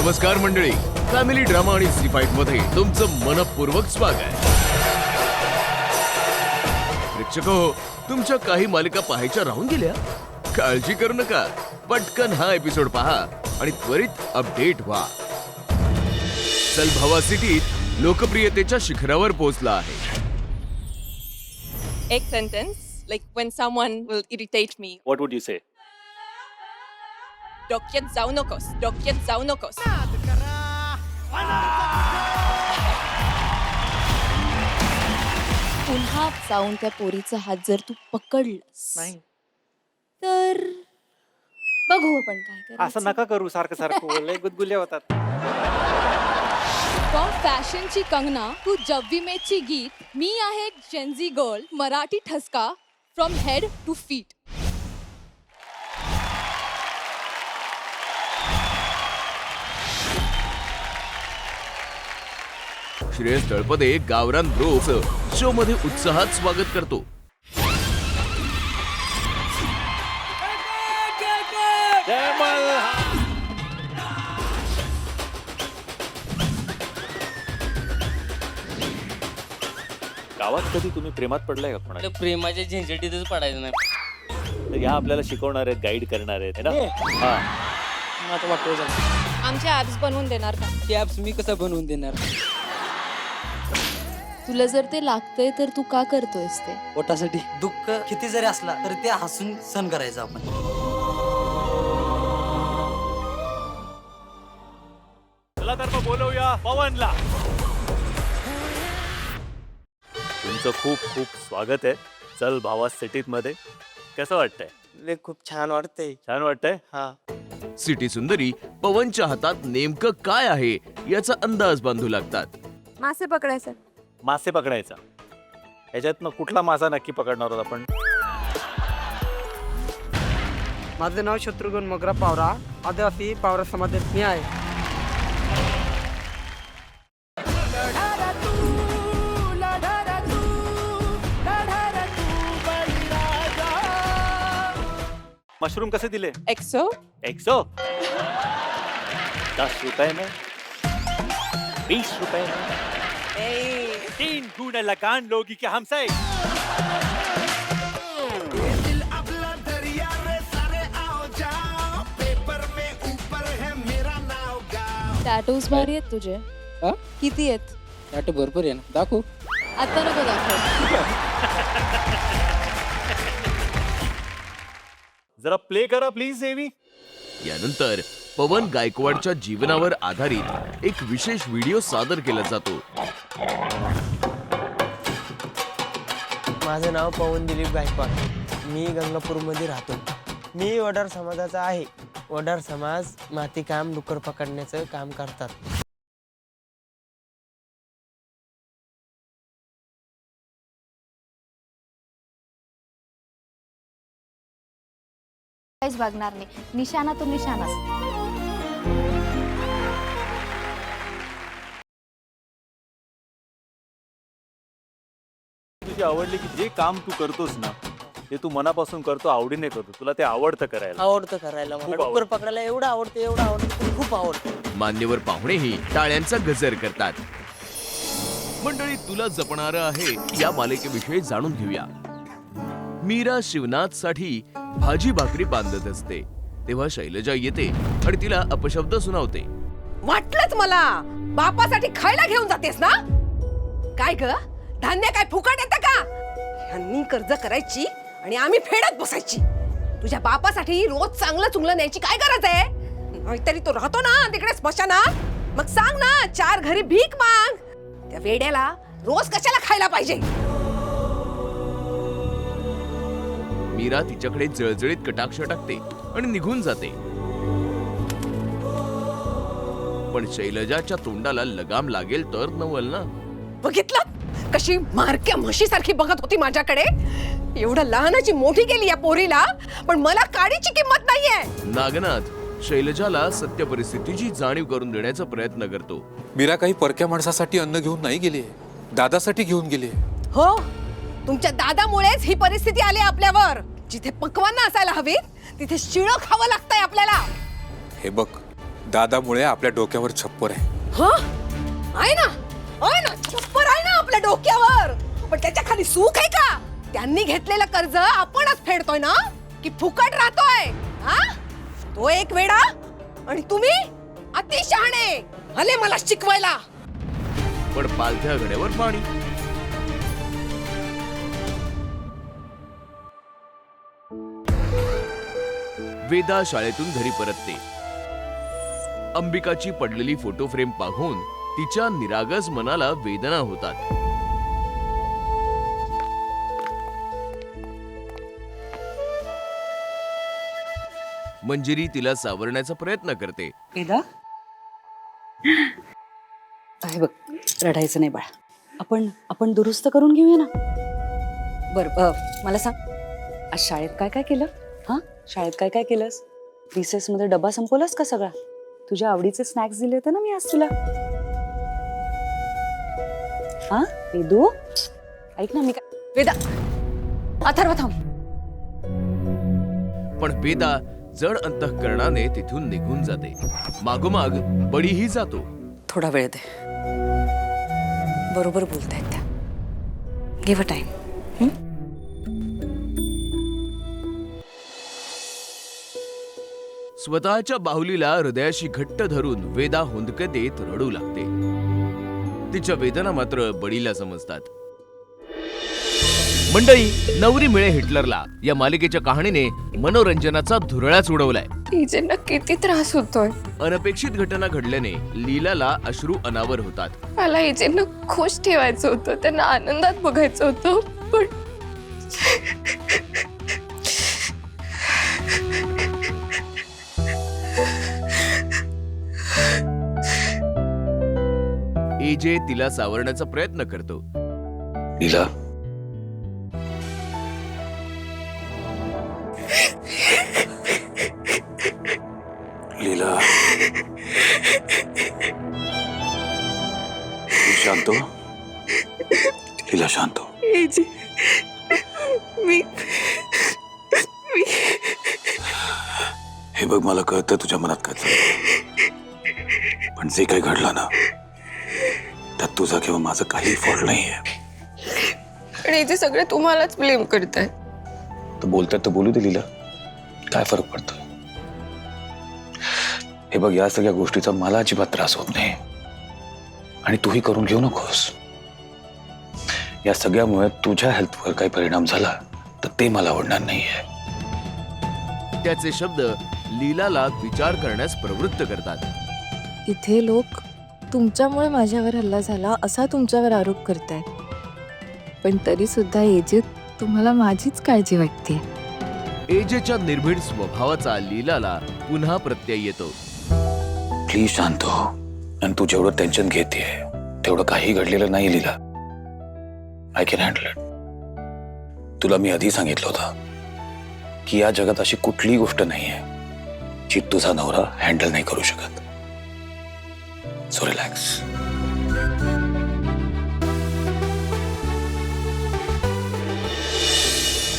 नमस्कार मंडळी, family drama आणि सी फाईट मध्ये तुमचं मनपूर्वक स्वागत. प्रेक्षको, तुमच्या काही मालिका पाहायच्या राहून गेल्या? काळजी करू नका, पटकन हा एपिसोड पहा आणि त्वरित अपडेट व्हा. चल भावा सिटीत लोकप्रियतेच्या शिखरावर पोहोचला आहे. Egg sentence, like when someone will irritate me. What would you say? Dokyat जाऊ नकोस, dokyat जाऊ नकोस. पुन्हा जाऊन त्या पोरीचा हात जर तू पकडलंस नाही तर बघू आपण काय करायचं. असं नका करू सारखं सारखं लय गुदगुल्या होतात. फ्रॉम फॅशनची कंगना टू जब्बी मेची गीत, मी आहे जेन्झी गर्ल, मराठी ठसका from head to feet. Shreyas Talpade गावरान ब्रोचं शो मध्ये उत्साहात स्वागत करतो. गावात कधी तुम्ही प्रेमात पडलाय का कोणाला? प्रेमाच्या झंझटीतच पडायचं नाही. तर या आपल्याला शिकवणार आहेत, गाईड करणार आहेत है ना? हा. आता वाटतं झालं. आमचे ऍप्स बनवून देणार का? ते ॲप्स मी कसं बनवून देणार? तुला जर ते लागतंय तर तू का करतोयस ते? पोटासाठी. दुःख किती जरी असला तरी ते हसून सहन करायचं आपण. चला तर मग बोलवूया पवनला. तुमचं खूप खूप स्वागत आहे चल भावा सिटीत मध्ये. कसं वाटतंय? खूप छान वाटतंय. छान वाटतंय. हा. सिटी सुंदरी पवनच्या हातात नेमकं काय आहे याचा अंदाज बांधू लागतात. मासे पकडायचं. मासे पकडायचा. ह्याच्यातनं कुठला मासा नक्की पकडणार आहोत आपण? माझं नाव शत्रुघ्न मोगरा पावरा, आदिवासी पावरा समाजात मी आहे. मशरूम कसे दिले? एक्सो 100. 10 रुपए में, 20 रुपए में, 3 गुण लगान लोगी के हमसे. टॅटूज भारी आहेत तुझे. हा? किती आहेत? टॅटू भरपूर आहे ना, दाखवू? आता नको दाखव. जरा प्ले करा प्लीज देवी. यानंतर पवन गायकवाडच्या जीवनावर आधारित एक विशेष व्हिडिओ सादर केला जातो. माझं नाव पवन दिलीप गायकवाड. मी गंगापूरमध्ये राहतो. मी वडार समाजाचा आहे. वडार समाज मातीकाम, डुक्कर पकडण्याचं काम करतात. काहीच बघणार नाही. निशाणा तो निशाणाच. तुझी आवडली की जे काम तू करतोस ना ते तू मनापासून करतो, आवडीने करतो, तुला ते आवडतं करायला. आवडतं करायला मला. खूप डुक्कर आवडतं. पकडायला एवढं आवडतं, खूप आवडतं. मान्यवर पाहुणेही टाळ्यांचा गजर करतात. मंडळी, तुला जपणारं आहे या मालिकेविषयी जाणून घेऊया. मीरा शिवनाथ साठी भाजी भाकरी बांधत असते तेव्हा शैलजा येते आणि तिला अपशब्द सुनावते. वाटलंच मला, बापासाठी खायला घेऊन जातेस ना? काय ग, धान्य काय फुकट येतं का? ह्यांनी कर्ज करायची आणि आम्ही फेडत बसायची. तुझ्या बापासाठी रोज चांगलं चुंगलं न्यायची काय गरज आहे? नाहीतरी तो राहतो ना तिकडे स्मशानात. मग सांग ना, 4 घरी भीक माग. त्या वेड्याला रोज कशाला खायला पाहिजे? मीरा तिच्याकडे जळजळीत कटाक्ष टाकते आणि निघून जाते. पण शैलजाच्या तोंडाला लगाम लागेल तर नवल ना. बघितलं कशी मारक्या म्हशीसारखी बघत होती माझ्याकडे. एवढं लहानाची मोठी केली या पोरीला, पण मला काडीची किंमत नाहीये. नागनाथ शैलजाला सत्य परिस्थितीची जाणीव करून देण्याचा प्रयत्न करतो. मीरा काही परक्या माणसासाठी अन्न घेऊन नाही गेली, दादासाठी घेऊन गेली. हो, तुमच्या दादामुळेच ही परिस्थिती आली आपल्यावर. जिथे पक्वान्न असायला हवीत तिथे शिळं खावं लागतंय आपल्याला. हे बघ, दादामुळे आपल्या डोक्यावर छप्पर आहे. आहे ना छप्पर आहे ना आपल्या डोक्यावर, पण त्याच्या खाली सुख आहे का? त्यांनी घेतलेलं कर्ज आपणच फेडतोय ना, की फुकट राहतोय? हा, तो एक वेडा आणि तुम्ही अति शहाणे, भले मला शिकवायला. पण पालथ्या घड्यावर पाणी. वेदा शाळेतून घरी परतते. अंबिकाची पडलेली फोटो फ्रेम पाहून तिच्या निरागस मनाला वेदना होतात. मंजिरी तिला सावरण्याचा प्रयत्न करते. वेदा, आहे बघ, रडायचं नाही बाळा. आपण दुरुस्त करून घेऊया ना. बरं, मला सांग, आज शाळेत काय काय केलं? हा, शाळेत काय काय केलंस? रिसेस मध्ये डबा संपवलास का सगळा? तुझ्या आवडीचे स्नॅक्स दिले होते ना मी आज तुला. हा वेदू, ऐक ना, मी काय, वेदा, अथर्व थांब. पण वेदा जड अंतःकरणाने तिथून निघून जाते. मागोमाग बडीही जातो. थोडा वेळ दे, बरोबर बोलतायत त्या. Give a time. स्वतःच्या बाहुलीला हृदयाशी घट्ट धरून वेदा हुंदके देत रडू लागते. तिच्या वेदना मात्र बडीला समजतात. मंडळी, नवरी मिळे हिटलरला या मालिकेच्या कहाणीने मनोरंजनाचा धुरळाच उडवलाय. टीचरना किती त्रास होतोय. अनपेक्षित घटना घडल्याने लीलाला अश्रू अनावर होतात. मला एजेंना खुश ठेवायचं होतं, त्यांना आनंदात बघायचं होतं, पण एजे तिला सावरण्याचा प्रयत्न करतो. लीला, लीला, शांत हो. लीला, शांत हो. एजे, मी हे बघ, मला कळतं तुझ्या मनात काय चाललंय, पण जे काही घडलं ना, त्यात तुझा किंवा माझं काही फॉल्ट नाहीये. पण एजे सगळे तुम्हालाच ब्लेम करताय. तर बोलतात तर बोलू दे लीला, काय फरक पडतो? हे बघ, या सगळ्या गोष्टीचा मला अजिबात त्रास होत नाही आणि तूही करून घेऊ नकोस. या सगळ्यामुळे तुझ्या हेल्थवर काही परिणाम झाला तर ते मला आवडणार नाहीये. त्याचे शब्द लीलाला विचार करण्यास प्रवृत्त करतात. इथे लोक तुमच्यामुळे माझ्यावर हल्ला झाला असा तुमच्यावर आरोप करतायत, पण तरी सुद्धा एजे तुम्हाला माझीच काळजी वाटते. एजेच्या निर्भीड स्वभावाचा लीलाला पुन्हा प्रत्यय येतो. प्लीज शांत हो, आणि तू जेवढं टेन्शन घेतेय तेवढं काही घडलेलं नाही Leela. I can handle it. तुला मी आधी सांगितलं होतं की या जगात अशी कुठलीही गोष्ट नाहीये जी तुझा नवरा हँडल नाही करू शकत. So relax.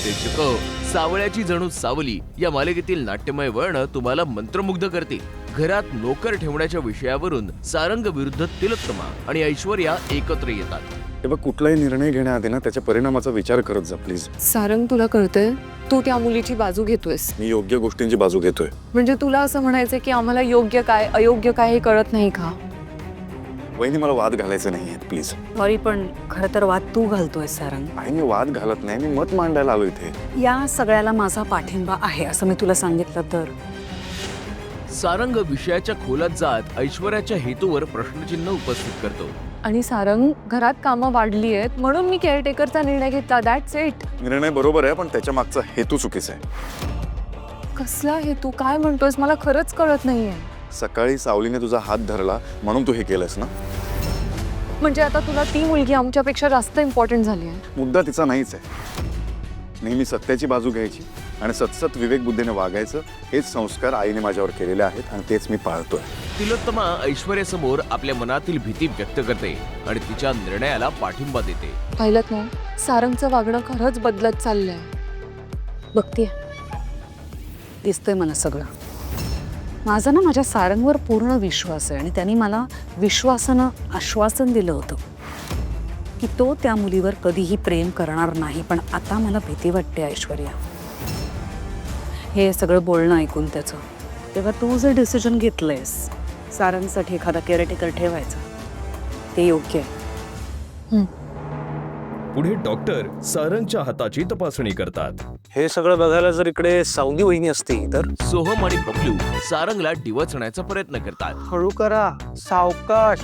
प्रेक्षको, सावळ्याची जणू सावली या मालिकेतील नाट्यमय वळण तुम्हाला मंत्रमुग्ध करतील. घरात नोकर ठेवण्याच्या विषयावरून सारंग विरुद्ध तिलोत्तमा आणि ऐश्वर्या एकत्र येतात. हे बघ, कुठलाही निर्णय घेण्याआधी ना त्याच्या परिणामाचा विचार करत जा प्लीज. सारंग, तुला कळतंय तू त्या मुलीची बाजू घेतोयस. मी योग्य गोष्टींची बाजू घेतोय. म्हणजे तुला असं म्हणायचं की आम्हाला योग्य काय अयोग्य काय हे कळत नाही का? वहिनी, मला वाद घालायचे नाहीये प्लीज. सॉरी, पण खरं तर वाद तू घालतोय सारंग. आणि मी वाद घालत नाही, मी मत मांडायला आलो इथे. या सगळ्याला माझा पाठिंबा आहे असं मी तुला सांगितलं तर. सारंग विषयाच्या खोलात जात ऐश्वर्याच्या हेतूवर प्रश्नचिन्ह उपस्थित करतो. आणि सारंग, घरात कामं वाढली आहेत म्हणून मी केअरटेकरचा निर्णय घेतला. That's it. निर्णय बरोबर आहे, पण त्याच्या मागचा हेतू चुकीचा आहे. कसला हेतू? काय म्हणतोयस? मला खरंच कळत नाहीये. सकाळी सावलीने तुझा हात धरला म्हणून तू हे केलंस ना? म्हणजे आता तुला ती मुलगी आमच्यापेक्षा जास्त इम्पॉर्टंट झाली आहे? मुद्दा तिचा नाहीच आहे. नेहमी सत्याची बाजू घ्यायची आणि सतसत विवेक बुद्धीने वागायचं, हेच संस्कार आईने माझ्यावर केलेले आहेत आणि तेच मी पाळतोय. तिलोत्तमा ऐश्वर्यासमोर आपल्या मनातील भीती व्यक्त करते आणि तिच्या निर्णयाला पाठिंबा देते. पाहिलं ना, सारंगचं वागणं खरंच बदलत चाललंय. बघतीये, दिसतंय मला सगळं. माझा ना माझ्या सारंगवर पूर्ण विश्वास आहे आणि त्यांनी मला विश्वासानं आश्वासन दिलं होतं की तो त्या मुलीवर कधीही प्रेम करणार नाही. पण आता मला भीती वाटते ऐश्वर्या, हे सगळं बोलणं ऐकून त्याचं. तेव्हा तू जे डिसिजन घेतलंयस सारंगसाठी एखादा केअरटेकर ठेवायचा ते योग्य आहे. पुढे डॉक्टर सारंगच्या हाताची तपासणी करतात. हे सगळं बघायला जर इकडे सावंगी वहिनी असती तर. सोहम आणि बबलू सारंगला डिवचण्याचा प्रयत्न करतात. हळू करा, सावकाश,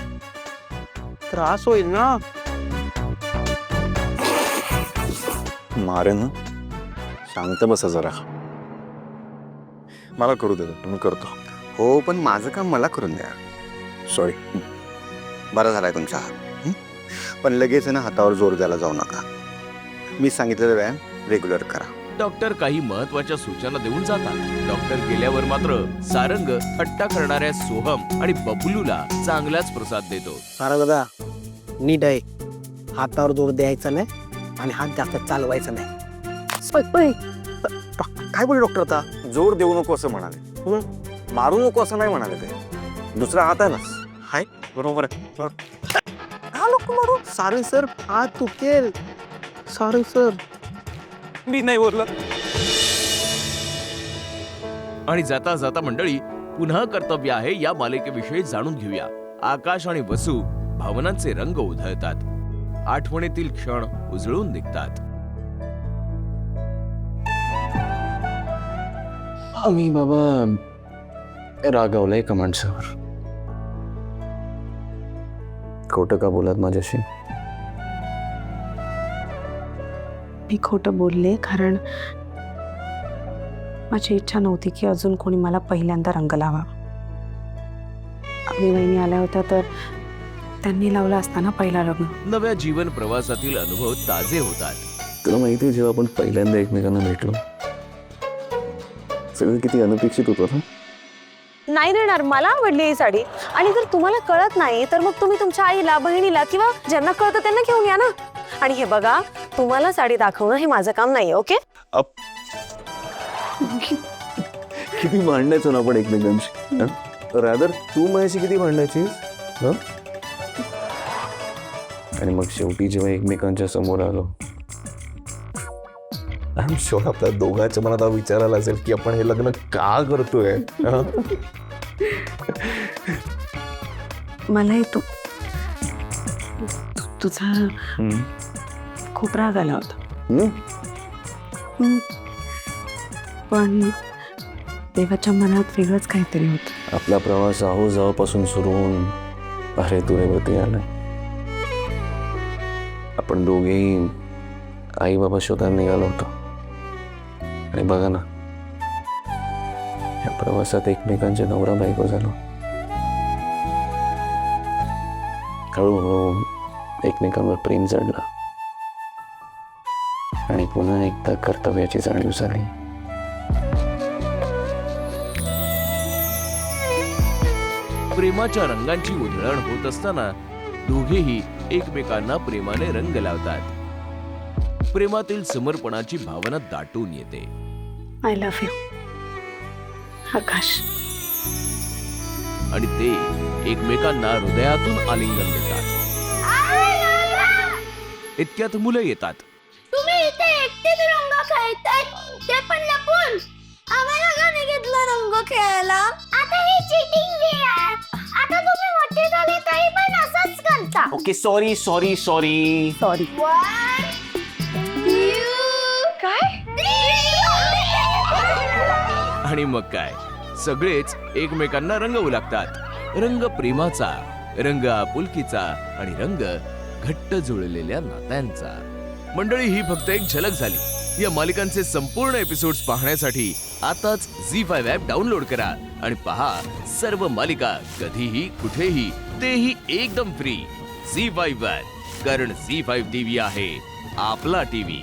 त्रास होईल ना. मारे ना, शांत बसा जरा. मला करू दे, तुम्ही करतो. हो, पण माझं काम मला करून द्या. सॉरी. बरा झालाय तुमचा हात. पण लगेच ना हातावर जोर द्यायला जाऊ नका. मी सांगितलेला व्यायाम रेग्युलर करा. डॉक्टर काही महत्वाच्या सूचना देऊन जातात. डॉक्टर गेल्यावर मात्र सारंग थट्टा करणाऱ्या सोहम आणि बबलूला चांगलाच प्रसाद देतो. सारा दादा नीट आहे, हातावर जोर द्यायचा नाही आणि हात जास्त चालवायचा नाही. काय बोलले डॉक्टर आता? जोर देऊ नको असं म्हणाले, मारू नको असं नाही म्हणाले. ते दुसरा हात आहे ना. हाय, बरोबर आहे. का नको मारू? सारंग सर, हात तुटेल. सारंग सर, मी नाही बोललो. आणि जाता जाता मंडळी पुन्हा कर्तव्य आहे या मालिकेविषयी जाणून घेऊया. आकाश आणि वसू भावनांचे रंग उधळतात. आठवणीतील क्षण उजळून निघतात. आम्ही बाबा रागावलंय एका माणसावर. खोटं का बोलात माझ्याशी? मी खोटं बोलले कारण माझी इच्छा नव्हती की अजून कोणी मला पहिल्यांदा रंग लावा. आपली वहिनी आल्या होत्या तर त्यांनी लावला असताना पहिला रंग. नव्या जीवन प्रवासातील अनुभव ताजे होतात. तुला माहिती आहे, जेव्हा आपण पहिल्यांदा एकमेकांना भेटलो सगळं किती अनपेक्षित होतं ना. नाही देणार, मला आवडली ही साडी. आणि जर तुम्हाला कळत नाही तर मग तुम्ही तुमच्या आईला, बहिणीला किंवा ज्यांना कळतं त्यांना घेऊन या ना. आणि हे बघा, तुम्हाला साडी दाखवणं हे माझं काम नाही. ओके? किती भांडायचो ना आपण एकमेकांशी. रादर तू माझ्याशी किती भांडायचीस. आणि मग शेवटी जेव्हा एकमेकांच्या समोर आलो, आय एम शुअर आपल्या दोघांच्या मनात हा विचार आला असेल की आपण हे लग्न का करतोय. मलाही तुझा खूप राग आला होता. पण देवाच्या मनात वेगळंच काहीतरी होतं. आपला प्रवास आहो जावापासून सुरू होऊन अरे तुरेवरती आलाय. आपण दोघेही आई बाबा शोधायला निघालो होतो. आणि बघा ना, या प्रवासात एकमेकांचे नवरा बायको झालो. हळूहळू एकमेकांवर प्रेम चढला आणि पुन्हा एकदा कर्तव्याची जाणीव झाली. प्रेमाच्या रंगांची उधळण होत असताना दोघेही एकमेकांना प्रेमाने रंग लावतात. प्रेमातील समर्पणाची भावना दाटून येते. आय लव्ह यू आकाश. आणि ते एकमेकांना हृदयातून आलिंगन देतात. इतक्यात मुलं येतात. तुम्ही इथे एकटेच रंग खेळताय, ते पण लपून. आम्हाला का नाही घेतलं रंग खेळायला? आता ही चीटिंग आहे. आता तुम्ही मोठे झाले तरी पण असंच करता. Okay, sorry sorry sorry sorry. काय? आणि मग काय, सगळेच एकमेकांना रंगवू लागतात. रंग प्रेमाचा, रंग आपुलकीचा आणि रंग घट्ट जुळलेल्या नात्यांचा. मंडळी, ही फक्त एक झलक झाली. या मालिकांचे संपूर्ण एपिसोड्स पाहण्यासाठी आताच झी5 ॲप डाउनलोड करा आणि पहा सर्व मालिका कधीही कुठेही, तेही एकदम फ्री. झी5 वर, कारण झी5 टीव्ही आहे आपला टीव्ही.